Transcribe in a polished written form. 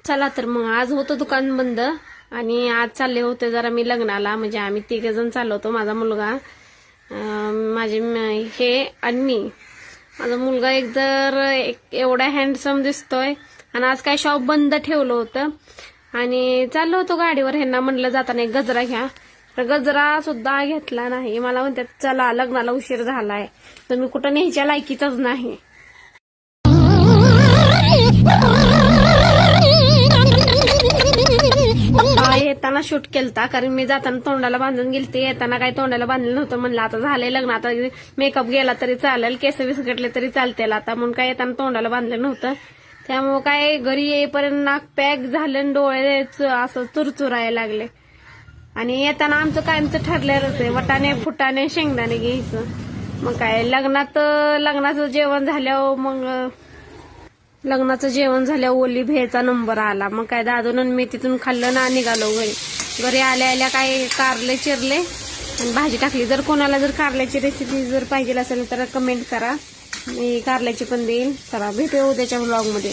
चला तर मग आज होतं दुकान बंद आणि आज चालले होते जरा मी लग्नाला. म्हणजे आम्ही 3 जण चाललो होतो. माझा मुलगा, माझे हे आणि मी. माझा मुलगा एवढा हँडसम दिसतोय आणि आज काय शॉप बंद ठेवलं होतं आणि चाललो होतो गाडीवर. ह्यांना म्हणलं जाताना एक गजरा घ्या, तर गजरा सुद्धा घेतला नाही. मला म्हणतात चला लग्नाला उशीर झालाय, तर मी कुठं न्यायच्या लायकीचाच नाही. येताना शूट केलता, कारण मी जाताना तोंडाला बांधून गेलते, येताना काही तोंडाला बांधलं नव्हतं. म्हणलं आता झालंय लग्न, आता मेकअप गेला तरी चालेल, केस विसकटले तरी चालतील आता, म्हणून काय येताना तोंडाला बांधलं नव्हतं. त्यामुळे काय घरी येईपर्यंत नाक पॅक झालं, डोळे असं चुरचुरायला लागले. आणि येताना आमचं कायमचं ठरलेलंच आहे, वटाणे फुटाणे शेंगदाणे घ्यायचं. मग काय लग्नाचं जेवण झाल्यावर ओली भेचा नंबर आला. मग काय दादून मी तिथून खाल्लं ना निघालो घरी आल्या काय कारले चिरले आणि भाजी टाकली. जर कोणाला कारल्याची रेसिपी पाहिजे असेल तर कमेंट करा, मी कारल्याची पण देईन. चला भेटूया उद्याच्या व्लॉग मध्ये.